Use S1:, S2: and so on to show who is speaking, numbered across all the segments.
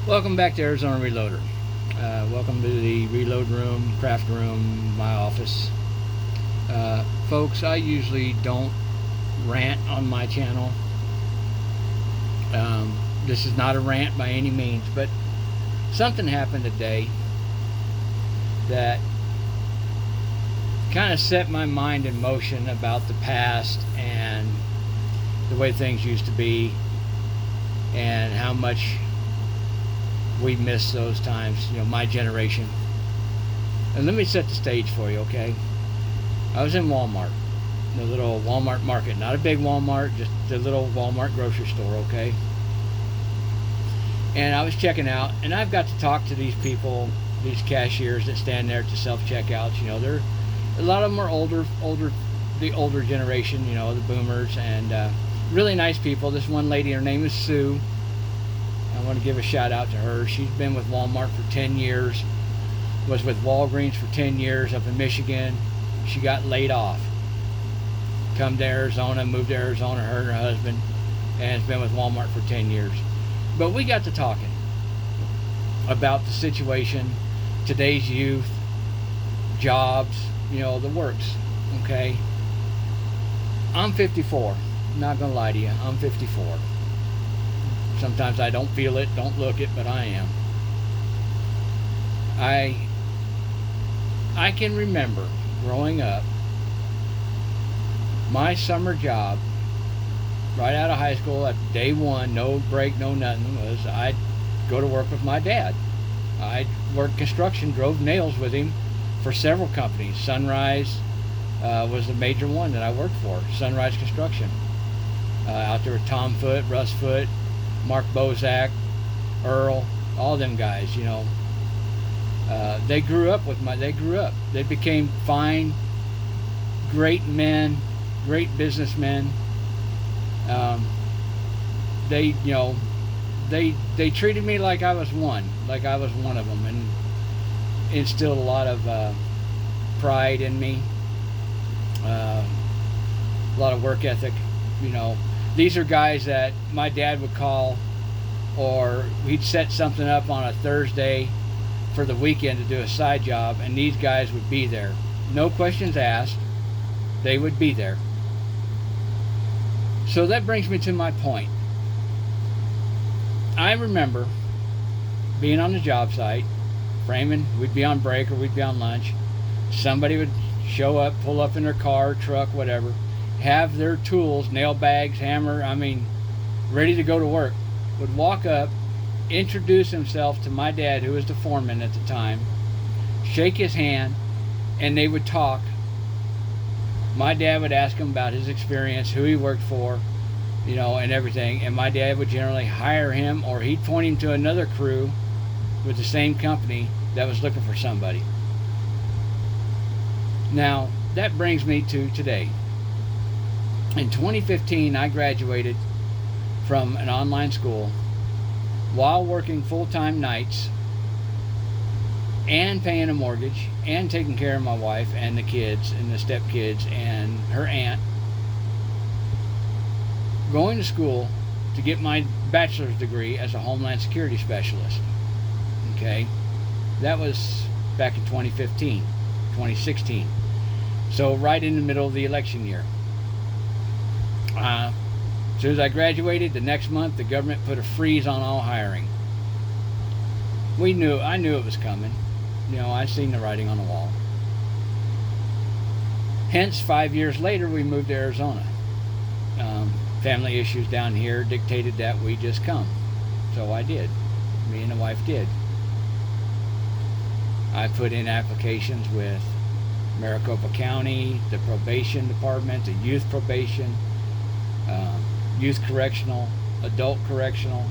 S1: Welcome back to Arizona Reloader. Welcome to the reload room, craft room, my office. Folks, I usually don't rant on my channel. This is not a rant by any means, but something happened today that kind of set my mind in motion about the past and the way things used to be and how much we miss those times, my generation. And let me set the stage for you, okay? I was in Walmart, the little Walmart market, not a big Walmart, just the little Walmart grocery store, okay? And I was checking out, and I've got to talk to these people, these cashiers that stand there at the self-checkouts. They're a lot of them are the older generation, the boomers, and really nice people. This one lady, her name is Sue. I want to give a shout out to her. She's been with Walmart for 10 years, was with Walgreens for 10 years up in Michigan. She got laid off. Come to Arizona, moved to Arizona, her and her husband, and has been with Walmart for 10 years. But we got to talking about the situation, today's youth, jobs, the works, okay? I'm 54. I'm not going to lie to you. I'm 54. Sometimes I don't feel it, don't look it, but I am. I can remember growing up, my summer job right out of high school at day one, no break, no nothing, was I'd go to work with my dad. I'd work construction, drove nails with him for several companies. Sunrise was the major one that I worked for, Sunrise Construction. Out there with Tom Foote, Russ Foote, Mark Bozak, Earl, all them guys, they grew up. They became fine, great men, great businessmen. They treated me like I was one of them, and instilled a lot of pride in me, a lot of work ethic. These are guys that my dad would call, or he'd set something up on a Thursday for the weekend to do a side job, and these guys would be there. No questions asked. They would be there. So that brings me to my point. I remember being on the job site, framing, we'd be on break or we'd be on lunch. Somebody would show up, pull up in their car, truck, whatever, have their tools, nail bags, hammer, ready to go to work. Would walk up, introduce himself to my dad, who was the foreman at the time, shake his hand, and they would talk. My dad would ask him about his experience, who he worked for, and everything. And my dad would generally hire him, or he'd point him to another crew with the same company that was looking for somebody. Now, that brings me to today. In 2015, I graduated from an online school while working full-time nights and paying a mortgage and taking care of my wife and the kids and the stepkids and her aunt, going to school to get my bachelor's degree as a Homeland Security Specialist. Okay? That was back in 2015, 2016. So right in the middle of the election year. As soon as I graduated, the next month the government put a freeze on all hiring. I knew it was coming. I seen the writing on the wall. Hence, 5 years later, we moved to Arizona. Family issues down here dictated that we just come. So I did. Me and the wife did. I put in applications with Maricopa County, the probation department, the youth probation, youth correctional, adult correctional,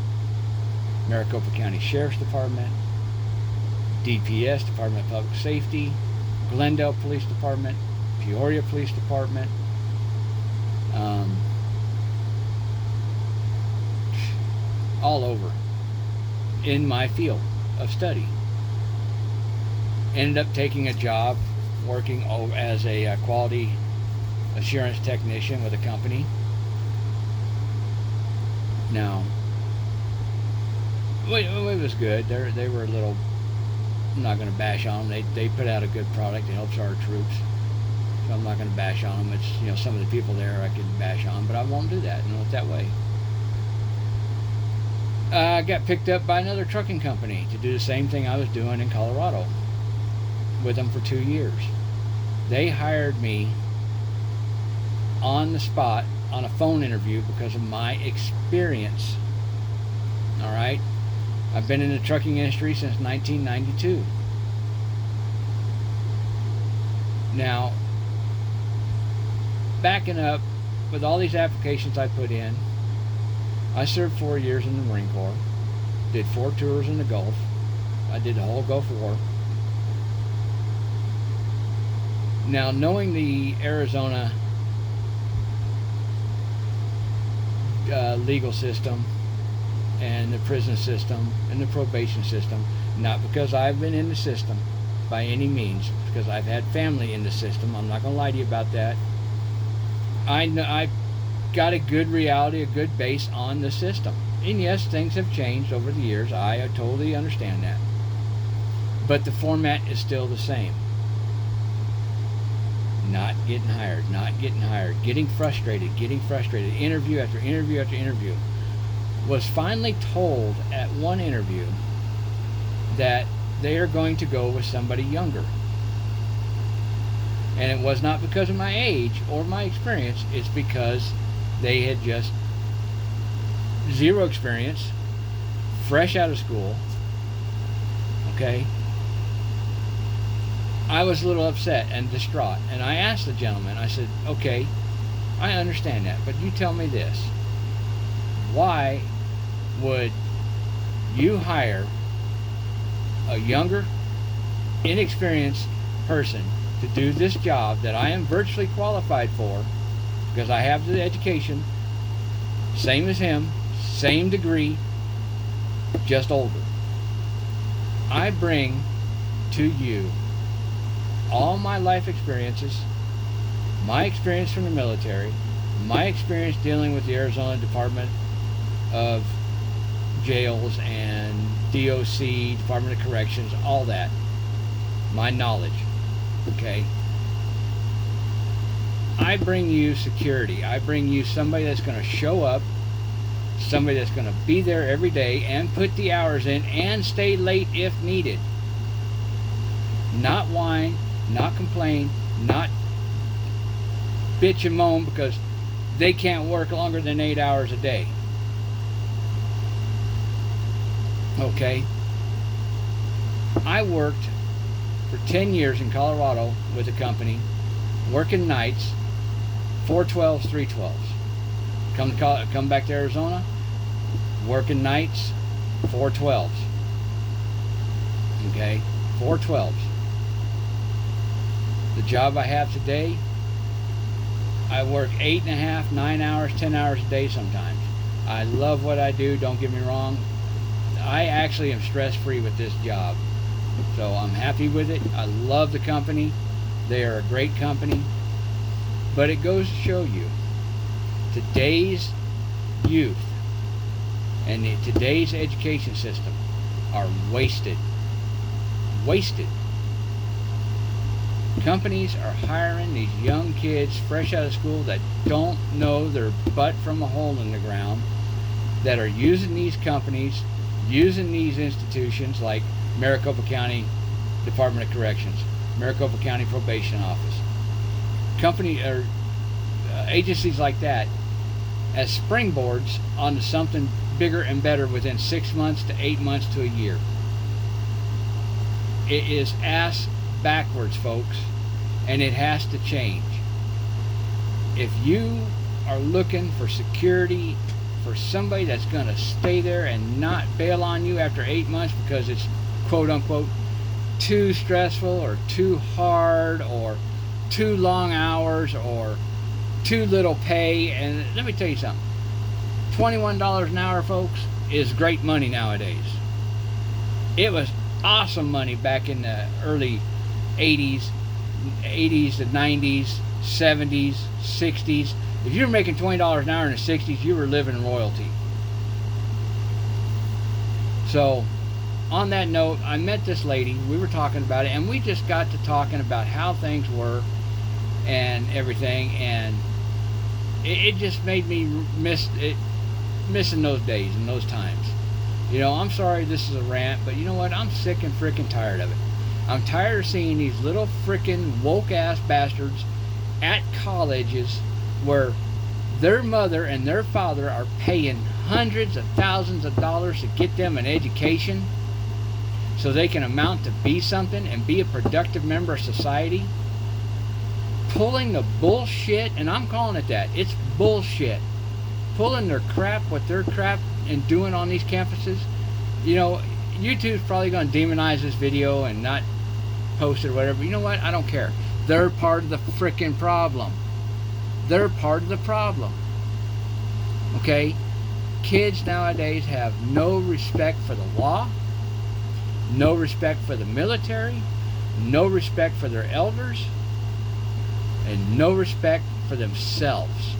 S1: Maricopa County Sheriff's Department, DPS, Department of Public Safety, Glendale Police Department, Peoria Police Department, all over in my field of study. Ended up taking a job working as a quality assurance technician with a company. Now, It was good. They were a little. I'm not going to bash on them. They put out a good product. It helps our troops. So I'm not going to bash on them. It's some of the people there I could bash on, but I won't do that. That way. I got picked up by another trucking company to do the same thing I was doing in Colorado with them for 2 years. They hired me on the spot on a phone interview because of my experience. All right? I've been in the trucking industry since 1992. Now, backing up, with all these applications I put in, I served 4 years in the Marine Corps, did 4 tours in the Gulf. I did the whole Gulf War. Now, knowing the Arizona legal system and the prison system and the probation system, not because I've been in the system by any means, because I've had family in the system. I'm not going to lie to you about that. I know I got a good reality, a good base on the system. And yes, things have changed over the years. I totally understand that. But the format is still the same. Not getting hired, getting frustrated, interview after interview after interview. Was finally told at one interview that they are going to go with somebody younger. And it was not because of my age or my experience, it's because they had just zero experience, fresh out of school. Okay? I was a little upset and distraught, and I asked the gentleman, I said, okay, I understand that, but you tell me this. Why would you hire a younger, inexperienced person to do this job that I am virtually qualified for, because I have the education, same as him, same degree, just older? I bring to you all my life experiences, my experience from the military, my experience dealing with the Arizona Department of Jails and DOC, Department of Corrections, all that, my knowledge, okay? I bring you security. I bring you somebody that's going to show up, somebody that's going to be there every day and put the hours in and stay late if needed. Not whine, not complain, not bitch and moan because they can't work longer than 8 hours a day. Okay? I worked for 10 years in Colorado with a company, working nights, 412s, 312s. Come back to Arizona, working nights, 412s. Okay? 412s. The job I have today, I work 8.5, 9 hours, 10 hours a day sometimes. I love what I do, don't get me wrong. I actually am stress-free with this job. So I'm happy with it. I love the company. They are a great company. But it goes to show you, today's youth and today's education system are wasted. Wasted. Companies are hiring these young kids fresh out of school that don't know their butt from a hole in the ground, that are using these companies, using these institutions like Maricopa County Department of Corrections, Maricopa County Probation Office, agencies like that as springboards onto something bigger and better within 6 months to 8 months to a year. It is ass backwards, folks, and it has to change. If you are looking for security, for somebody that's going to stay there and not bail on you after 8 months because it's quote unquote too stressful or too hard or too long hours or too little pay, and let me tell you something, $21 an hour, folks, is great money nowadays. It was awesome money back in the early 80s, the 90s, 70s, 60s. If you were making $20 an hour in the 60s, you were living royalty. So, on that note, I met this lady. We were talking about it, and we just got to talking about how things were and everything, and it just made me missing those days and those times. You know, I'm sorry this is a rant, but you know what? I'm sick and freaking tired of it. I'm tired of seeing these little freaking woke ass bastards at colleges where their mother and their father are paying hundreds of thousands of dollars to get them an education so they can amount to be something and be a productive member of society. Pulling the bullshit, and I'm calling it that, it's bullshit. Pulling their crap, what their crap, and doing on these campuses. You know, YouTube's probably going to demonize this video and not post it or whatever. You know what? I don't care. They're part of the frickin' problem. They're part of the problem. Okay? Kids nowadays have no respect for the law, no respect for the military, no respect for their elders, and no respect for themselves.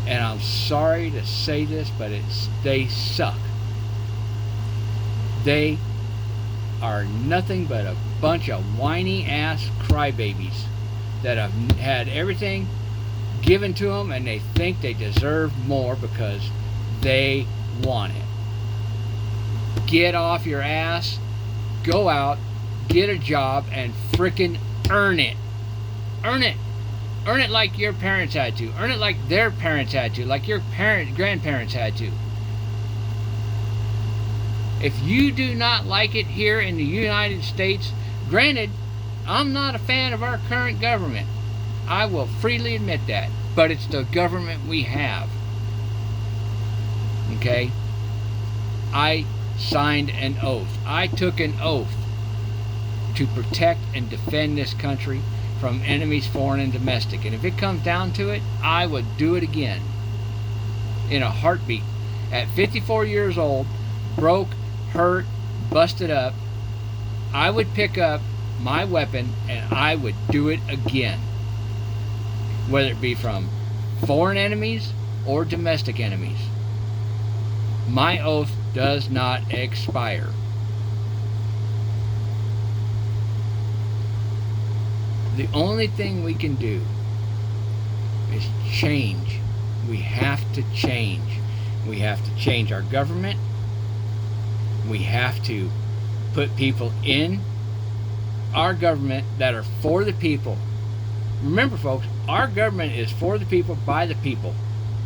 S1: And I'm sorry to say this, but they suck. They are nothing but a bunch of whiny ass crybabies that have had everything given to them, and they think they deserve more because they want it. Get off your ass, go out, get a job, and frickin' earn it. Earn it. Earn it like your parents had to. Earn it like their parents had to. Like your grandparents had to. If you do not like it here in the United States, granted, I'm not a fan of our current government. I will freely admit that. But it's the government we have. Okay? I signed an oath. I took an oath to protect and defend this country from enemies, foreign and domestic. And if it comes down to it, I would do it again. In a heartbeat. At 54 years old, broke, hurt, busted up, I would pick up my weapon and I would do it again. Whether it be from foreign enemies or domestic enemies. My oath does not expire. The only thing we can do is change. We have to change. We have to change our government. We have to put people in our government that are for the people. Remember, folks, our government is for the people, by the people.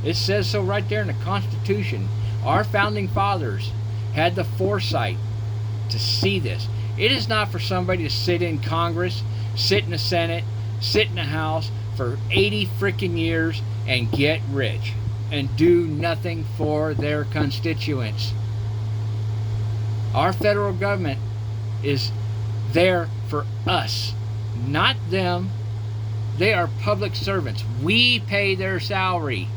S1: It says so right there in the Constitution. Our founding fathers had the foresight to see this. It is not for somebody to sit in Congress, sit in the Senate, sit in the House for 80 freaking years and get rich and do nothing for their constituents. Our federal government is there for us, not them. They are public servants. We pay their salary.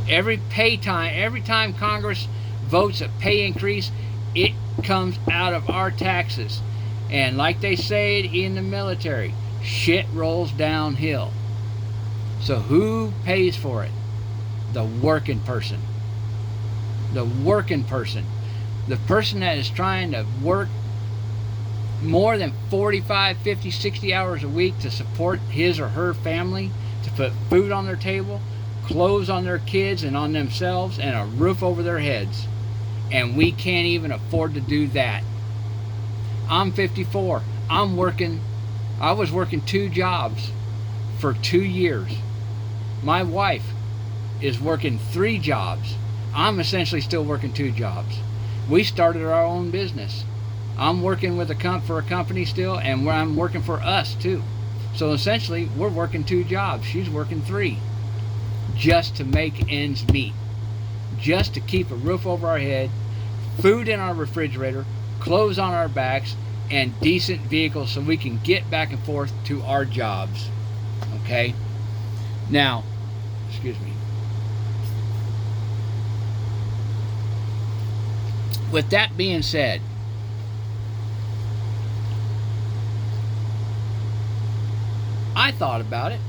S1: Every time Congress votes a pay increase, it comes out of our taxes. And like they say in the military, shit rolls downhill. So who pays for it? The working person. The working person. The person that is trying to work more than 45, 50, 60 hours a week to support his or her family, to put food on their table, clothes on their kids and on themselves, and a roof over their heads. And we can't even afford to do that. I'm 54. I was working 2 jobs for 2 years. My wife is working 3 jobs. I'm essentially still working 2 jobs. We started our own business. I'm working with for a company still, and I'm working for us too. So essentially, we're working 2 jobs. She's working 3. Just to make ends meet. Just to keep a roof over our head, food in our refrigerator, clothes on our backs, and decent vehicles so we can get back and forth to our jobs. Okay? Now, excuse me. With that being said, I thought about it,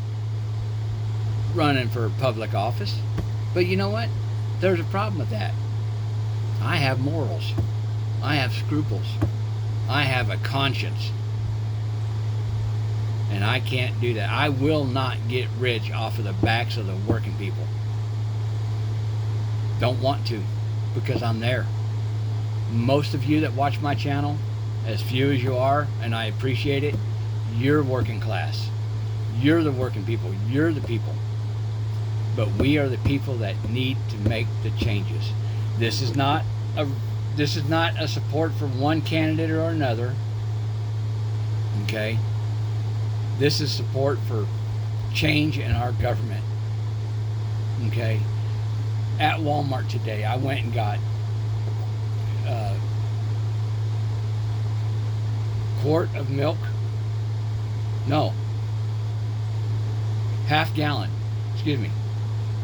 S1: running for public office, but you know what? There's a problem with that. I have morals. I have scruples. I have a conscience. And I can't do that. I will not get rich off of the backs of the working people. Don't want to, because I'm there. Most of you that watch my channel, as few as you are, and I appreciate it, you're working class. You're the working people. You're the people. But we are the people that need to make the changes. This is not a support for one candidate or another. Okay? This is support for change in our government. Okay? At Walmart today, I went and got a quart of milk. No. Half gallon. Excuse me.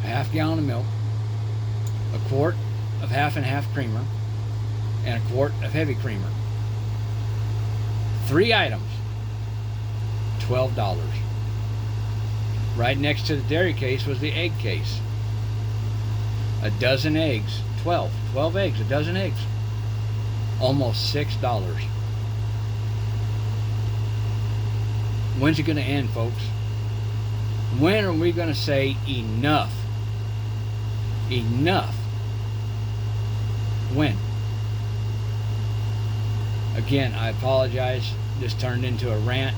S1: A half gallon of milk. A quart of half and half creamer. And a quart of heavy creamer. 3 items. $12. Right next to the dairy case was the egg case. A dozen eggs. 12 eggs. A dozen eggs. Almost $6. When's it going to end, folks? When are we going to say enough? Enough. When? Again, I apologize. This turned into a rant.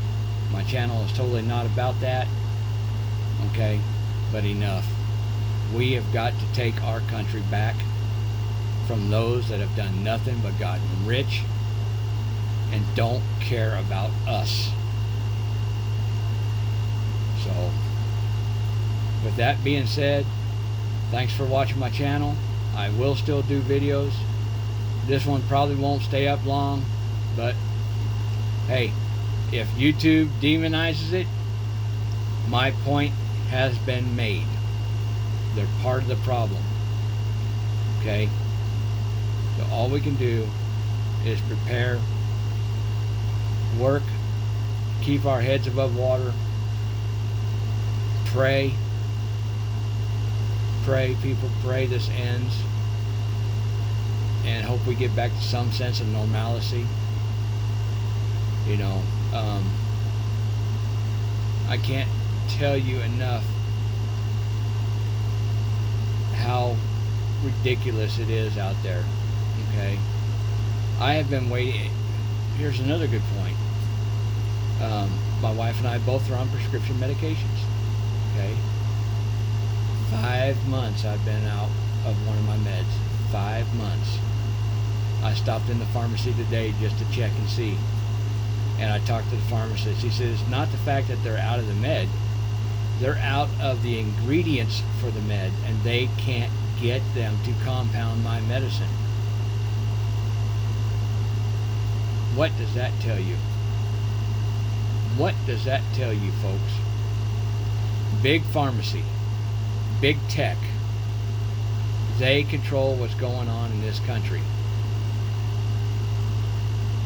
S1: My channel is totally not about that. Okay? But enough. We have got to take our country back from those that have done nothing but gotten rich and don't care about us. So, with that being said, thanks for watching my channel. I will still do videos. This one probably won't stay up long, but hey, if YouTube demonizes it, my point has been made. They're part of the problem. Okay? So all we can do is prepare, work, keep our heads above water, pray. Pray, people, pray this ends, and hope we get back to some sense of normalcy. You know, I can't tell you enough how ridiculous it is out there. Okay, I have been waiting. Here's another good point. My wife and I both are on prescription medications. Okay, 5 months I've been out of one of my meds. 5 months. I stopped in the pharmacy today just to check and see. And I talked to the pharmacist. He says it's not the fact that they're out of the med. They're out of the ingredients for the med, and they can't get them to compound my medicine. What does that tell you? What does that tell you, folks? Big pharmacy, big tech, they control what's going on in this country.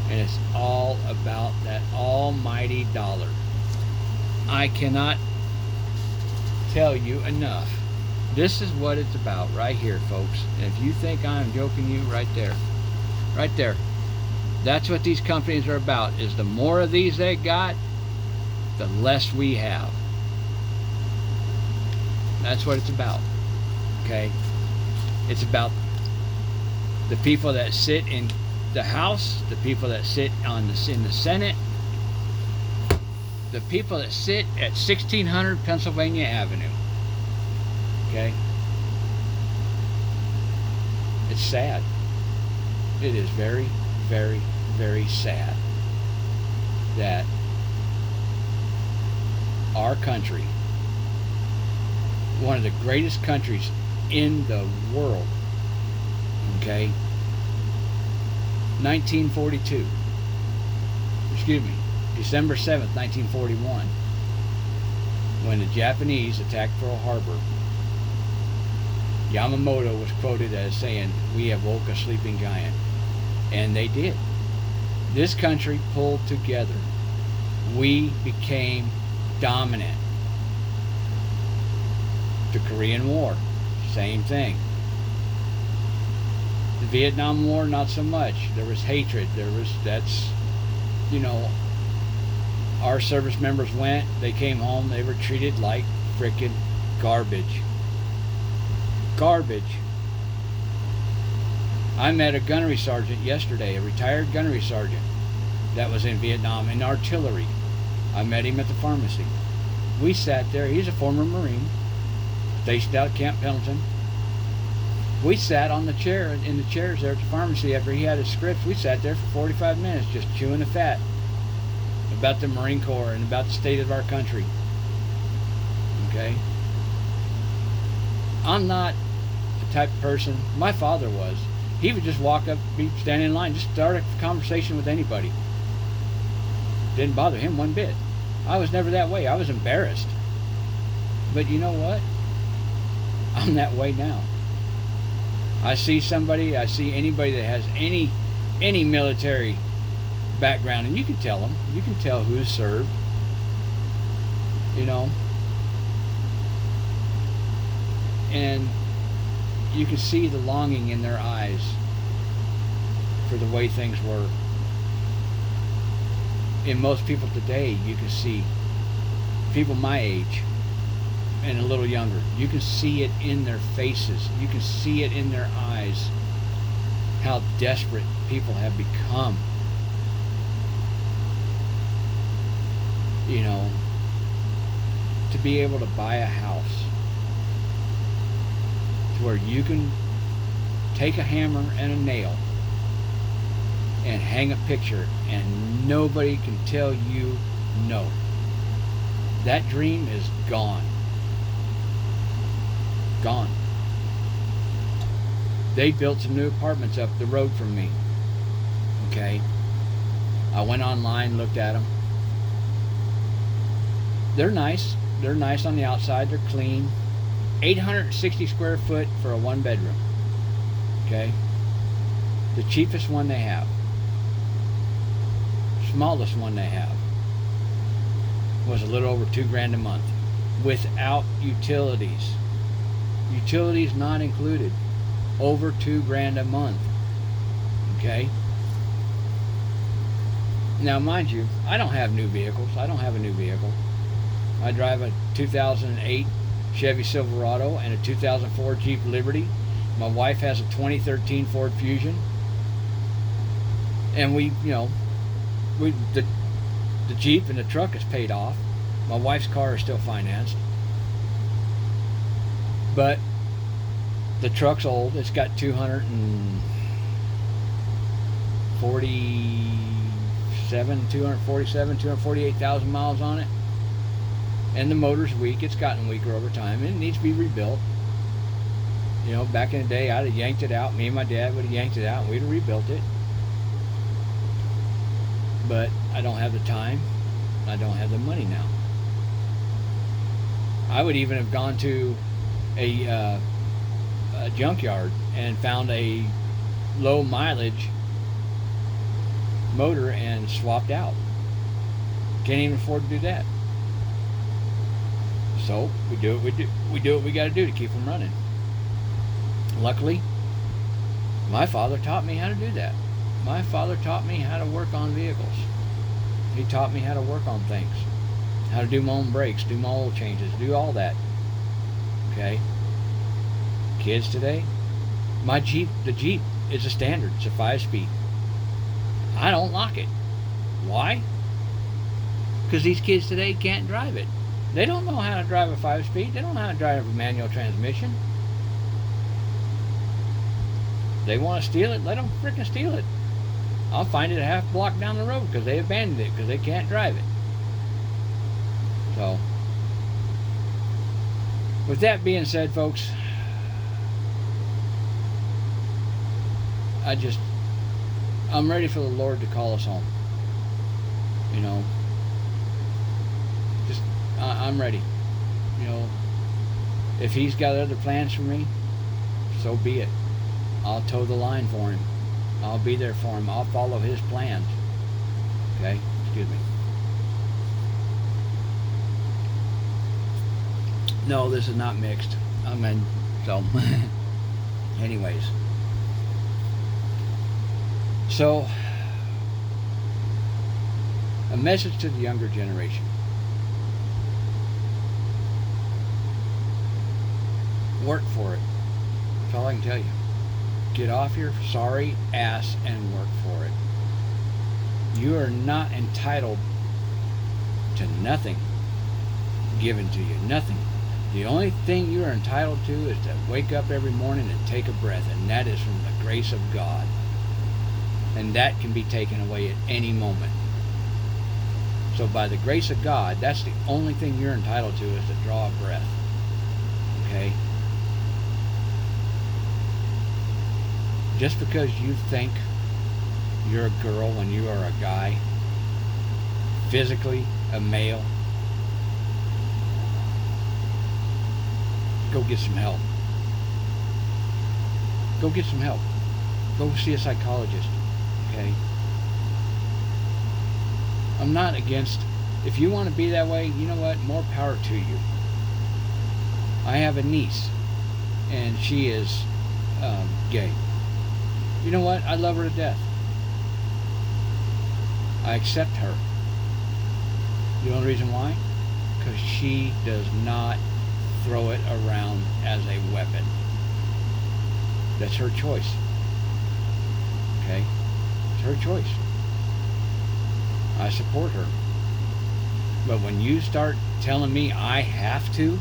S1: And it's all about that almighty dollar. I cannot tell you enough. This is what it's about right here, folks. And if you think I'm joking you, right there. Right there. That's what these companies are about, is the more of these they got, the less we have. That's what it's about. Okay? It's about the people that sit in the House, the people that sit in the Senate, the people that sit at 1600 Pennsylvania Avenue. Okay? It's sad. It is very, very, very sad that our country, one of the greatest countries in the world, okay, 1942, excuse me, December 7th, 1941, when the Japanese attacked Pearl Harbor, Yamamoto was quoted as saying, "We have woke a sleeping giant." And they did. This country pulled together. We became dominant. The Korean War, same thing. The Vietnam War, not so much. There was hatred. You know, our service members went, they came home, they were treated like frickin' garbage. Garbage. I met a gunnery sergeant yesterday, a retired gunnery sergeant that was in Vietnam in artillery. I met him at the pharmacy. We sat there. He's a former Marine, stationed out at Camp Pendleton. We sat on the chair, in the chairs there at the pharmacy after he had his scripts. We sat there for 45 minutes just chewing the fat about the Marine Corps and about the state of our country. Okay? I'm not the type of person, my father was. He would just walk up, be standing in line, just start a conversation with anybody. Didn't bother him one bit. I was never that way. I was embarrassed. But you know what? I'm that way now. I see anybody that has any military background, and you can tell them. You can tell who's served. You know. And you can see the longing in their eyes for the way things were. In most people today, you can see people my age and a little younger. You can see it in their faces. You can see it in their eyes how desperate people have become. You know, to be able to buy a house to where you can take a hammer and a nail and hang a picture and nobody can tell you no. That dream is gone. Gone. They built some new apartments up the road from me. Okay. I went online, looked at them. They're nice. They're nice on the outside. They're clean. 860 square foot for a one bedroom. Okay. The cheapest one they have. Smallest one they have was a little over $2,000 a month without utilities. Utilities not included. Over $2,000 a month. Okay. Now, mind you, I don't have new vehicles. I don't have a new vehicle. I drive a 2008 Chevy Silverado and a 2004 Jeep Liberty. My wife has a 2013 Ford Fusion. And the Jeep and the truck is paid off. My wife's car is still financed. But the truck's old. It's got 248,000 miles on it. And the motor's weak. It's gotten weaker over time. It needs to be rebuilt. You know, back in the day, I'd have yanked it out. Me and my dad would have yanked it out and we'd have rebuilt it. But I don't have the time. I don't have the money now. I would even have gone to a junkyard and found a low mileage motor and swapped out. Can't even afford to do that. So we do what we got to do to keep them running. Luckily, my father taught me how to do that. My father taught me how to work on vehicles. He taught me how to work on things, how to do my own brakes, do my oil changes, do all that. Okay. Kids today, the Jeep is a standard. It's a 5-speed. I don't lock it. Why? Because these kids today can't drive it. They don't know how to drive a 5-speed. They don't know how to drive a manual transmission. They want to steal it, let them freaking steal it. I'll find it a half block down the road because they abandoned it because they can't drive it. So, with that being said, folks, I'm ready for the Lord to call us home. You know, I'm ready. You know, if He's got other plans for me, so be it. I'll toe the line for Him. I'll be there for Him. I'll follow His plans. Okay? Excuse me. No, this is not mixed. I mean, so, anyways. So, a message to the younger generation. Work for it. That's all I can tell you. Get off your sorry ass and work for it. You are not entitled to nothing given to you. Nothing. The only thing you are entitled to is to wake up every morning and take a breath, and that is from the grace of God. And that can be taken away at any moment. So by the grace of God, that's the only thing you're entitled to, is to draw a breath. Okay? Just because you think you're a girl when you are a guy, physically a male, go get some help. Go get some help. Go see a psychologist. Okay? I'm not against, if you want to be that way, you know what? More power to you. I have a niece, and she is gay. You know what? I love her to death. I accept her. The only reason why? Because she does not throw it around as a weapon. That's her choice. Okay? It's her choice. I support her. But when you start telling me I have to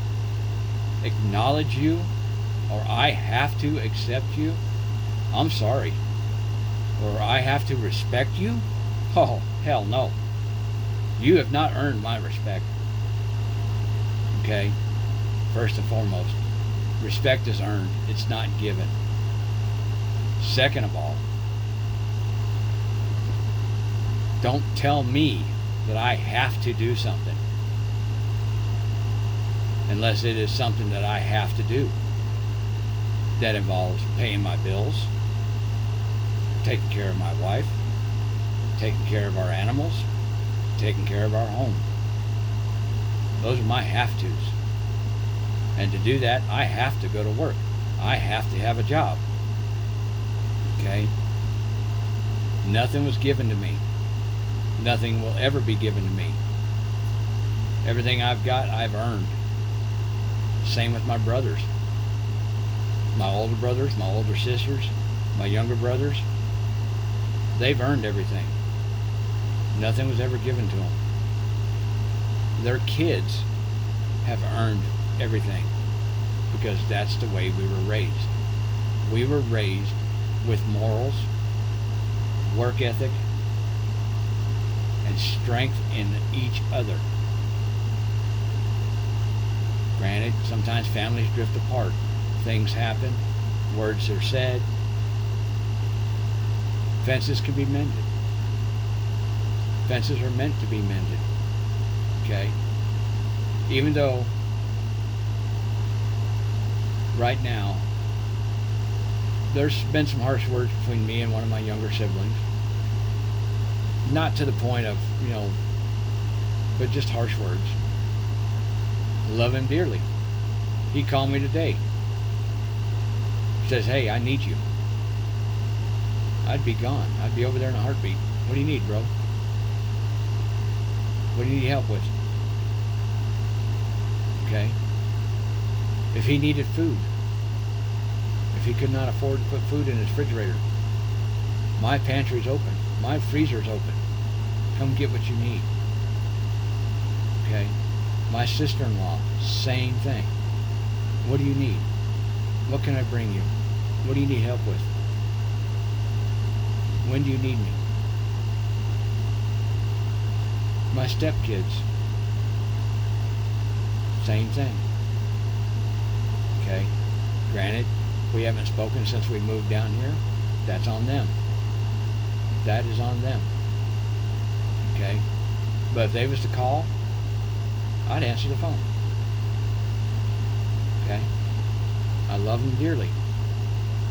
S1: acknowledge you, or I have to accept you, I'm sorry. Or I have to respect you? Oh, hell no. You have not earned my respect. Okay? First and foremost, respect is earned. It's not given. Second of all, don't tell me that I have to do something unless it is something that I have to do. That involves paying my bills, taking care of my wife, taking care of our animals, taking care of our home. Those are my have-tos. And to do that, I have to go to work. I have to have a job. Okay? Nothing was given to me. Nothing will ever be given to me. Everything I've got, I've earned. Same with my brothers. My older brothers, my older sisters, my younger brothers. They've earned everything. Nothing was ever given to them. Their kids have earned everything because that's the way we were raised. We were raised with morals, work ethic, and strength in each other. Granted, sometimes families drift apart. Things happen. Words are said. Fences can be mended. Fences are meant to be mended. Okay? Even though right now there's been some harsh words between me and one of my younger siblings. Not to the point of, but just harsh words. Love him dearly. He called me today. Says, hey, I need you. I'd be gone. I'd be over there in a heartbeat. What do you need, bro? What do you need help with? Okay? If he needed food, if he could not afford to put food in his refrigerator, my pantry's open. My freezer's open. Come get what you need. Okay? My sister-in-law, same thing. What do you need? What can I bring you? What do you need help with? When do you need me? My stepkids, same thing. Okay? Granted, we haven't spoken since we moved down here. That's on them. That is on them. Okay? But if they was to call, I'd answer the phone. Okay? I love them dearly.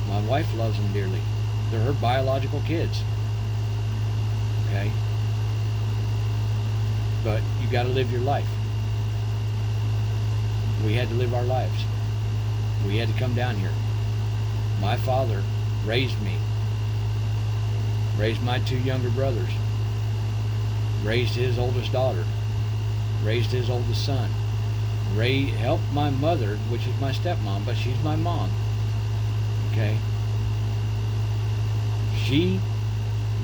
S1: My wife loves them dearly. They're her biological kids. Okay? But you got to live your life. We had to live our lives. We had to come down here. My father raised me raised my two younger brothers, raised his oldest daughter, raised his oldest son, helped my mother, which is my stepmom, but she's my mom. Okay? She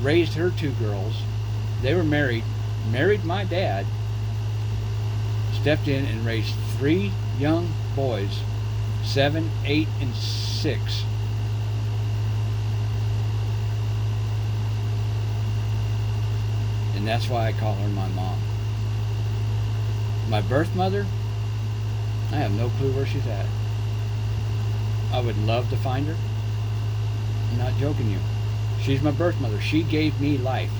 S1: raised her two girls. They were married my dad, stepped in and raised three young boys, 7, 8, and 6. And that's why I call her my mom. My birth mother, I have no clue where she's at. I would love to find her. I'm not joking you. She's my birth mother. She gave me life.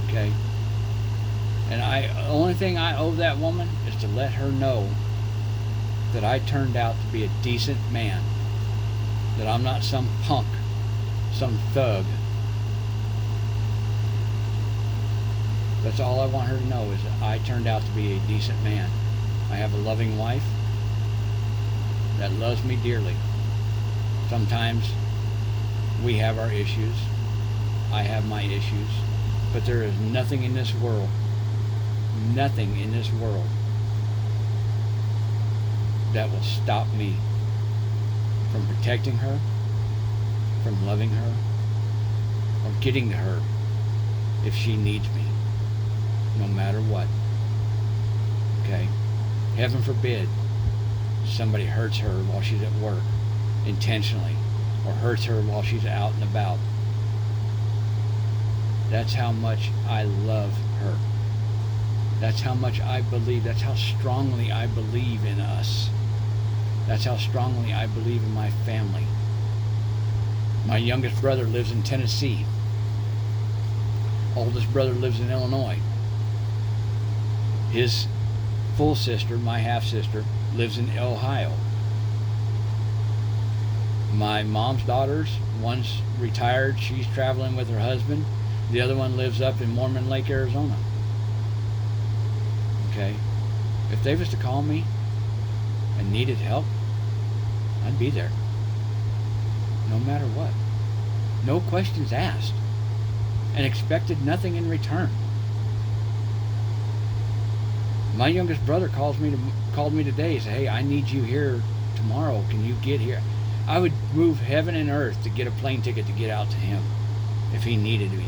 S1: Okay? And the only thing I owe that woman is to let her know that I turned out to be a decent man. That I'm not some punk, some thug. That's all I want her to know, is that I turned out to be a decent man. I have a loving wife that loves me dearly. Sometimes we have our issues. I have my issues. But there is nothing in this world that will stop me from protecting her, from loving her, or getting to her if she needs me, no matter what. Okay? Heaven forbid somebody hurts her while she's at work intentionally, or hurts her while she's out and about. That's how much I love her. That's how much I believe. That's how strongly I believe in us. That's how strongly I believe in my family. My youngest brother lives in Tennessee. Oldest brother lives in Illinois. His full sister, my half sister, lives in Ohio. My mom's daughters, one's retired, she's traveling with her husband. The other one lives up in Mormon Lake, Arizona. Okay? If they was to call me and needed help, I'd be there. No matter what. No questions asked. And expected nothing in return. My youngest brother called me today and said, "Hey, I need you here tomorrow. Can you get here?" I would move heaven and earth to get a plane ticket to get out to him if he needed me.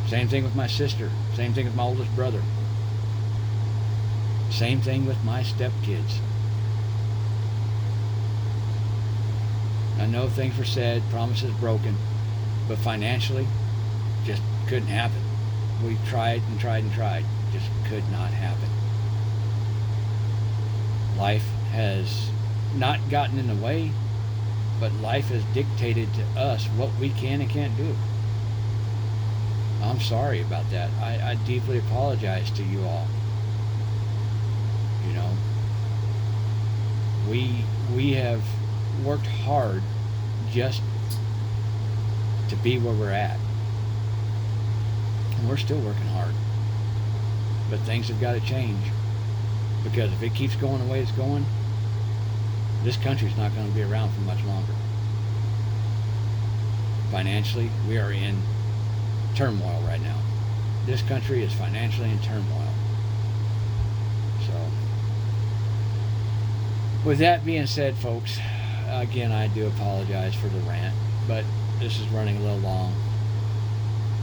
S1: Same thing with my sister. Same thing with my oldest brother. Same thing with my stepkids. I know things were said, promises broken, but financially, just couldn't happen. We tried and tried and tried. Just could not happen. Life has not gotten in the way, but life has dictated to us what we can and can't do. I'm sorry about that. I deeply apologize to you all. You know, we have worked hard just to be where we're at. And we're still working hard. But things have got to change. Because if it keeps going the way it's going, this country's not going to be around for much longer. Financially, we are in turmoil right now. This country is financially in turmoil. So, with that being said, folks, again, I do apologize for the rant, but this is running a little long,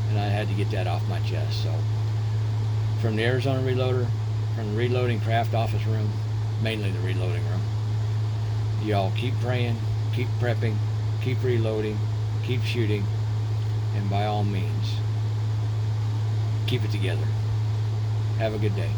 S1: and I had to get that off my chest. So, from the Arizona Reloader, from the Reloading Craft Office Room, mainly the reloading room, y'all keep praying, keep prepping, keep reloading, keep shooting, and by all means, keep it together. Have a good day.